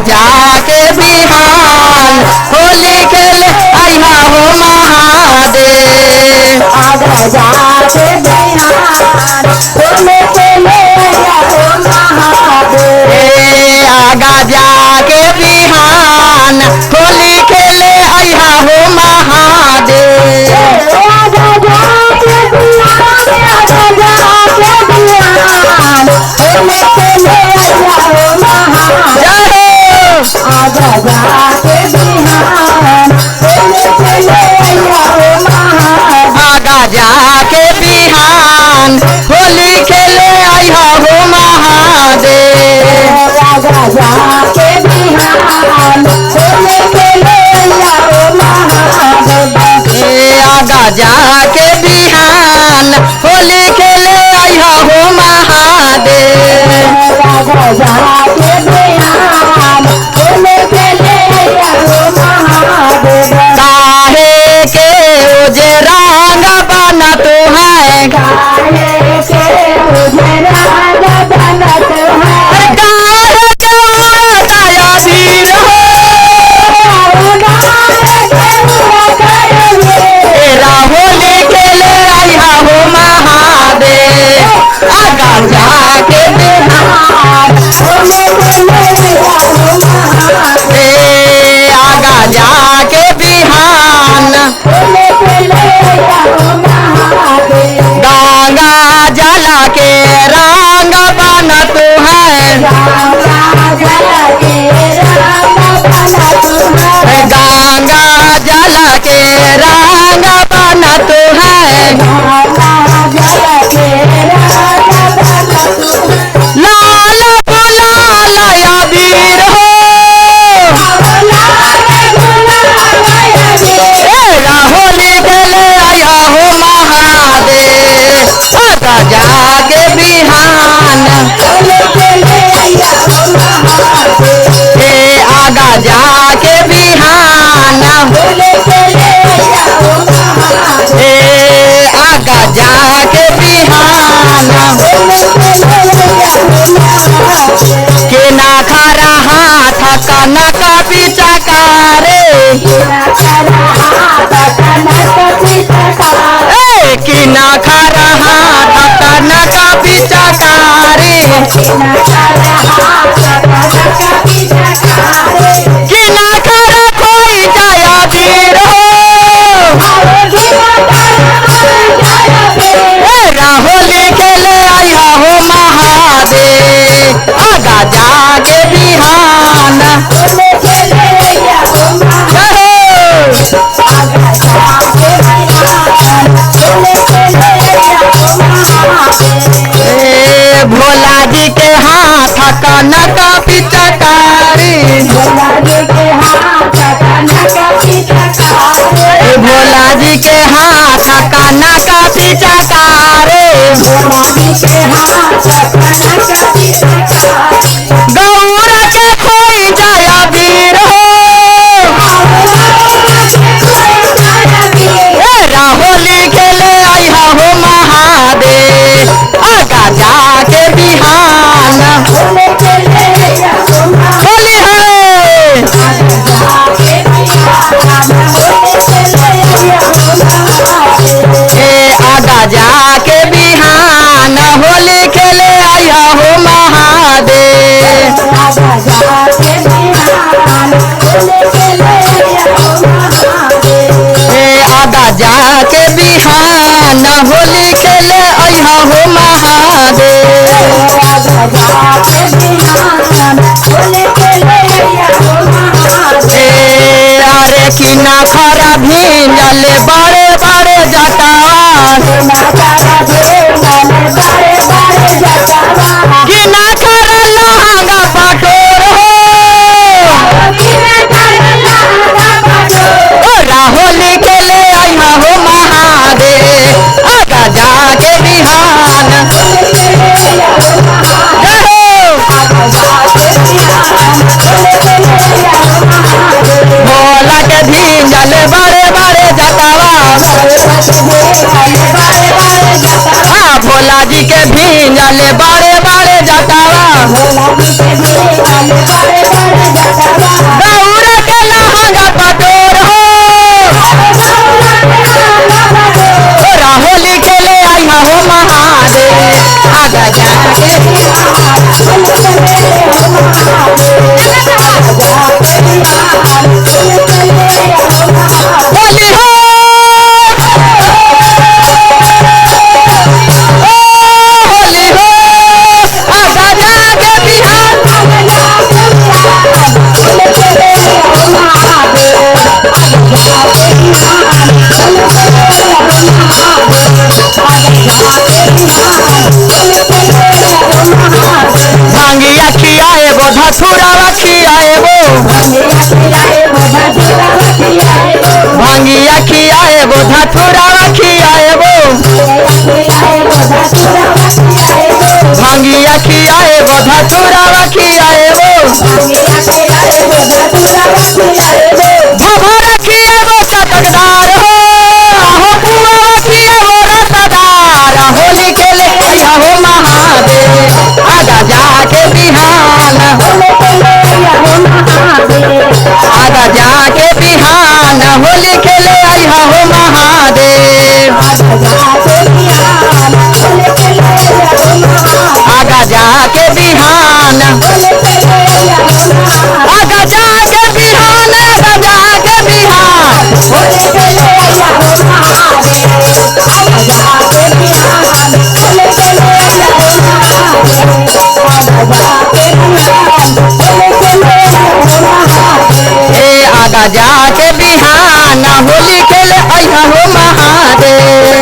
जाके बिहान होली खेले आइहा हो महादेव। आगा जाके बिहान होली खेले आइहा हो महादेव। आगा जाके बिहान होली खेले आइहा हो महादेव। आगा जाके बिहान आगा जाके बिहान होली खेले आइहा हो महादेव। आगा जाके बिहान होली खेले आइहा हो महादेव। आगा जाके बिहान होली खेले आइहा हो महादेव। आगा जाके बिहान होली खेले आइहा हो महादेव। आगा जाके बिहान होली खेले आइहा हो महादेव। आगा जाके बिहान होली खेले आइहा हो महादेव। काहे के उजे रंग बनत है, काहे के उजे रंग बनत है, काहे के उड़ता अबीर हो, तेरा होली खेले आइहा हो महादेव। आगा जाके बिहान होली खेले आइहा हो महादेव। आगा जाके बिहान होली खेले आइहा हो महादेव। गंगा जल के रंग बनत है, गंगा जल के रंग बनत है, गंगा जल के रंग बनत है, गंगा जल के रंग बनत है, लाल गुलाल अबीर हो, तेरा होली खेले आया हो महादेव। आगा जाके बिहान होली खेले आइहा हो महादेव। आगा जाके बिहान होली खेले आइहा हो महादेव। आगा जाके बिहान होली खेले आइहा हो महादेव। के ना खरा हाथ कनक पिचकारे, कि ना खरा हाथ कनक पिचकारे, कि ना खरा कोई जया वीर हो, होली खेले आया हो महादेव। आगा जाके बिहान भोला जी के हाथ कनक पिचकारी, भोला जी के हाथ कनक पिचकारी, गौर के खोई जया वीर हो, होली खेले आइहा हो महादेव। आगा जाके बिहान होली है, आगा जाके बिहान होली खेले आइहा हो महादेव। आगा जाके बिहान होली खेले आइहा हो महादेव। अरे कि ना खरा भींजल बड़े बड़े जटावा, कि ना खरा लहंगा पटोर हो, होली खेले आइहा हो महादेव। आगा जाके बिहान भोला के भींजल बड़े बड़े जटावा, भोला जी के भींजल बड़े बड़े जटावा, होली हो होली हो आगा जाके बिहान भांगिया खियाए बो धथुरावा खियाए बो भांगिया खियाए बो धथुरावा खियाए बो भांगिया खियाए बो धथुरावा खियाए बो भभरा खियाए बो चटकदार हो आहो पुआवा खियाए बो रसदार होली खेले आया हो महादेव आगा जाके बिहान आगा जाके बिहान होली खेले आया हो महादेव आगा जाके बिहान आगा जाके बिहान आगा जाके बिहान ए आगा जाके बिहान होली खेले आया हो महादेव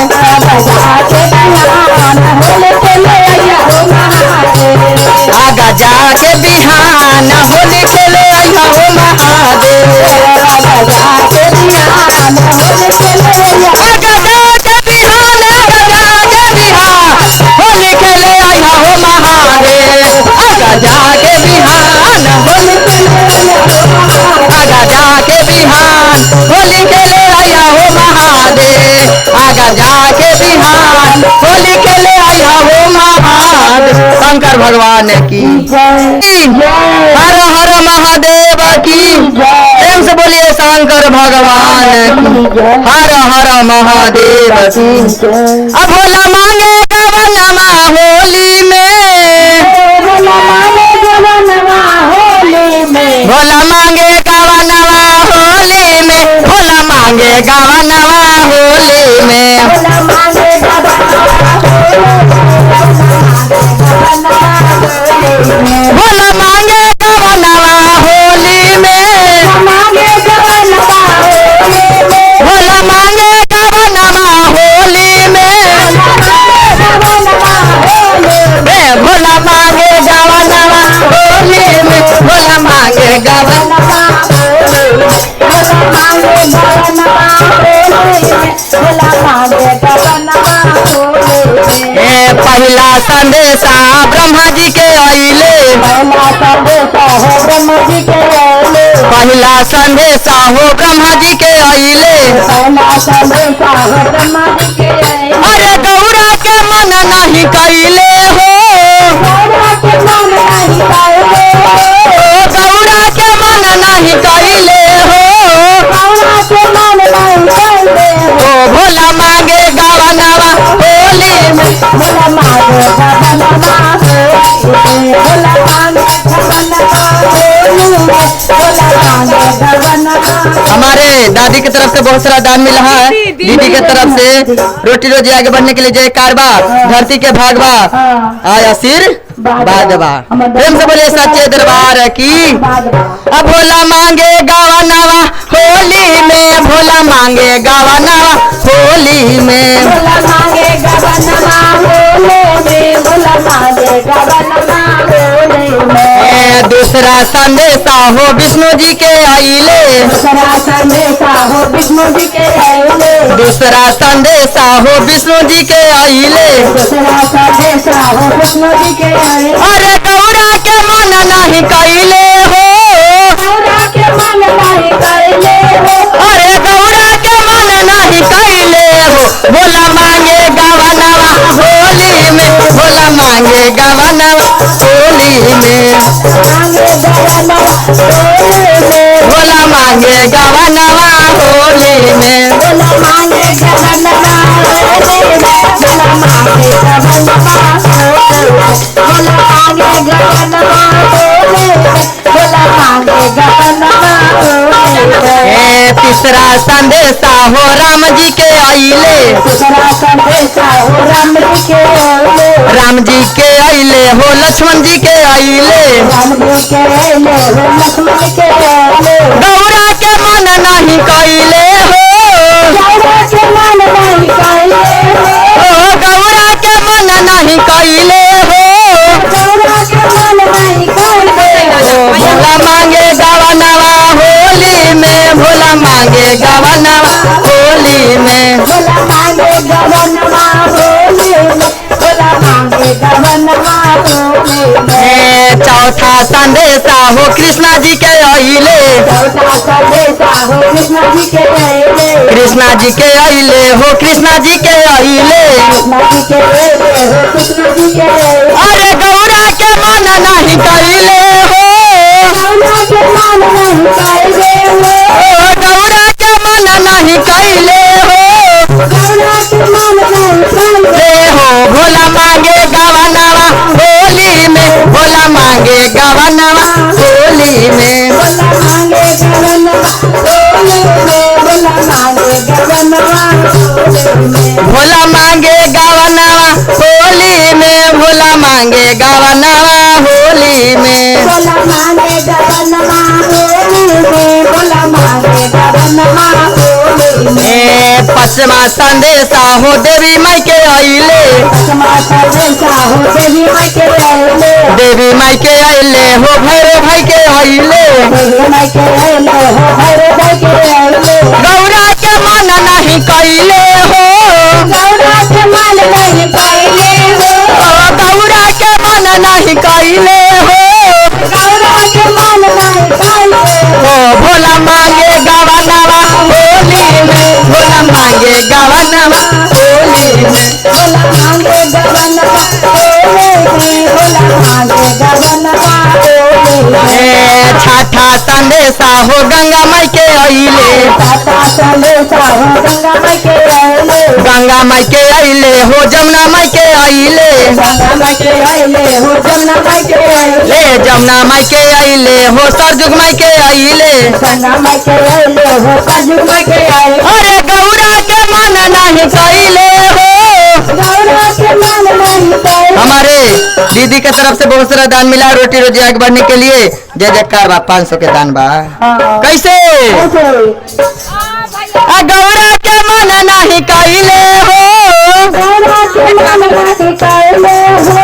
आगा जाके बिहान होली खेले आया हो महादेव आगा जाके बिहान होली खेले आया हो महादेव आगा जाके बिहान होली आगा जाके बिहान होली खेले आया हो महादेव आगा जाके बिहान होली खेले आया हो महादेव शंकर भगवान की हर हर महादेव की प्रेम से बोलिए शंकर भगवान की हर हर महादेव की अब भोला मांगे गवनमा होली में भोला मांगे गवनमा होली में भोला मांगे गवनमा होली में भोला मांगे गवनमा होली में भोला मांगे गवनमा होली में भोला मांगे गवनमा होली में भोला मांगे गवनमा होली में भोला मांगे गवनमा पहला संदेशा ब्रह्मा जी के आइले पहला संदेशा हो ब्रह्मा जी के आइले अरे गौरा के मन नहीं कैले हो गौरा के मन नहीं कैले हो भोला मांगे गवनवा होली में हमारे दादी की तरफ से बहुत सारा दान मिला है दीदी की तरफ से रोटी रोजी आगे बढ़ने के लिए जय कारबा धरती के भागवा आया सिर बाजवा प्रेम से बोलिए सच्चे दरबार की अब भोला मांगे गवनवा होली में भोला मांगे गवनवा होली में दूसरा संदेशा हो विष्णु जी के आइले दूसरा संदेशा हो विष्णु जी के आइले अरे गौरा के मन नहीं कैले हो अरे गौरा के मन नहीं कैले हो भोला मांगे गवनवा होली में भोला मांगे गवनवा होली में भोला मांगे गवनवा होली में भोला मांगे गवनवा तीसरा संदेशा हो राम जी के आइले, दूसरा संदेशा हो राम जी के आइले, राम जी के आइले हो लक्ष्मण जी के आइले, राम जी के आइले हो लक्ष्मण के आइले, गौरा के मन नहीं कैले हो, गौरा के मन नहीं कैले हो, गौरा के मन नहीं कैले हो, गौरा के मन नहीं कैले हो, भोला मांगे गवनवा होली में, भोला मांगे गवनवा होली में, भोला मांगे गवनवा होली में, भोला मांगे गवनवा होली में। चौथा संदेशा हो कृष्णा जी के आइले, चौथा संदेशा हो कृष्ण जी के आइले, कृष्णा जी के आइले हो, कृष्णा जी के आइले, कृष्ण जी के आइले हो, कृष्ण जी के आइले, अरे गौरा के मन नहीं कैले हो, गौरा के मन नहीं कैले हो, गौरा के मन नहीं कैले हो, गौरा के मन नहीं कैले हो भोला मांगे गवनवा होली में, भोला मांगे गवनवा होली में, भोला मांगे गवनवा होली में, भोला मांगे गवनवा होली में, भोला मांगे गवनवा होली में, भोला मांगे गवनवा होली में, भोला मांगे गवनवा होली में, भोला मांगे गवनवा होली में। पश्चिमा संदेशा हो देवी माई के आइले, पश्चिमा संदेशा हो देवी माई के आइले, देवी माई के आइले हो, भैरव भाई के आइले, देवी माई के आइले हो, भैरव भाई के आइले, गौरा के मन नहीं कैले हो, गौरा के मन नहीं कैले हो, गौरा के मन नहीं कैले हो, गौरा के मन नहीं कैले हो, भोला मांगे गवनवा होली में, भोला मांगे गवनवा होली में, भोला मांगे गवनवा होली में, भोला मांगे गवनवा होली में। छठा संदेशा हो गंगा माई के आइले, साता संदेशा हो गंगा माई के आइले, गंगा माई के आइले हो, जमुना माई के आइले, गंगा माई के आइले हो, जमुना माई के आइले, जमुना माई के आइले हो, सरजुग माई के आइले, गंगा माई के आइले हो, सरजुग माई के आइले, अरे गौरा के मन नहीं कैले हो, गौरा के मन नहीं कैले। हमारे दीदी के तरफ से बहुत सारा दान मिला, रोटी रोजी आगे बढ़ने के लिए। जय जयकार बा, 500 के दान बा। हाँ। कैसे गौरा के मन नहीं कैले हो, गौरा के मन नहीं कैले हो,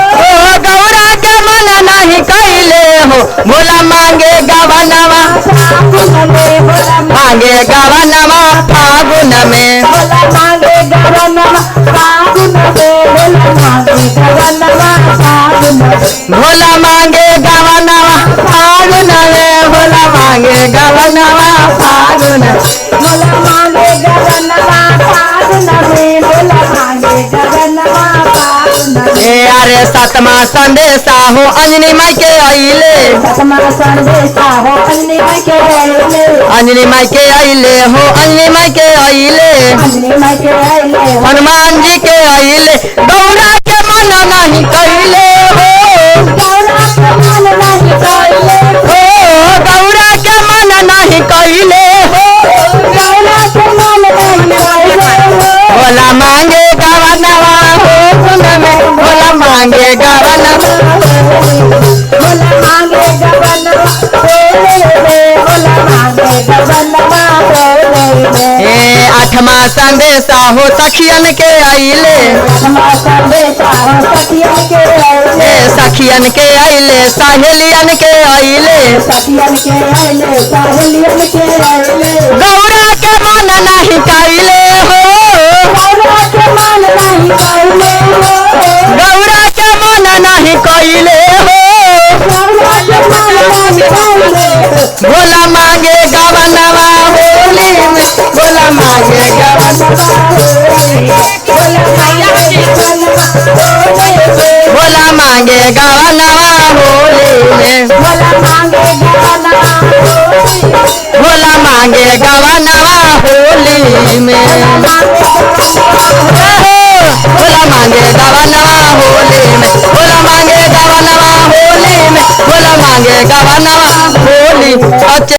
गौरा के मन नहीं कैले हो, भोला मांगे गवनवा, फागुन में भोला मांगे गवनवा फागुन में, भोला मांगे गवनवा फागुन में, भोला मांगे गवनवा फागुन में, भोला मांगे गवनवा फागुन में, भोला मांगे गवनवा फागुन में। भोला मांगे गवनवा फागुन में, भोला मांगे गवनवा फागुन में। अरे सतमा संदेशा हो अंजनी माई के आइले, सतमा संदेशा हो अंजनी माई के आइले, अंजनी माई के आइले हो, अंजनी माई के आइले, अंजनी माई के आइले हो, हनुमान जी के आइले, गौरा के मन नहीं कैले हो, गौरा के मन नहीं कैले हो, गौरा के मन नहीं कैले हो, गौरा के मन नहीं कैले हो, भोला मांगे गवनवा फागुन में, भोला मांगे गवनवा, भोला मांगे गवनवा होली में, भोला मांगे गवनवा होली में। आठवा संदेशा हो सखियन के आइले, आठवां संदेशा हो सखियन के आइले, सखियन के आइले, सहेलियन के आइले, सखियन के आइले, सहेलियन के आइले, गौरा के मन नहीं कैले हो, गौरा के मन नहीं कैले हो, गौरा के मन नहीं कैले हो, गौरा के मन नहीं कैले हो, भोला मांगे गवनवा होली में, भोला मांगे गवनवा, भोला मांगे गवनवा होली में, भोला मांगे गवनवा होली में, भोला मांगे गवनवा होली में, भोला मांगे गवनवा होली में, भोला मांगे गवनवा होली में, भोला मांगे गवनवा होली।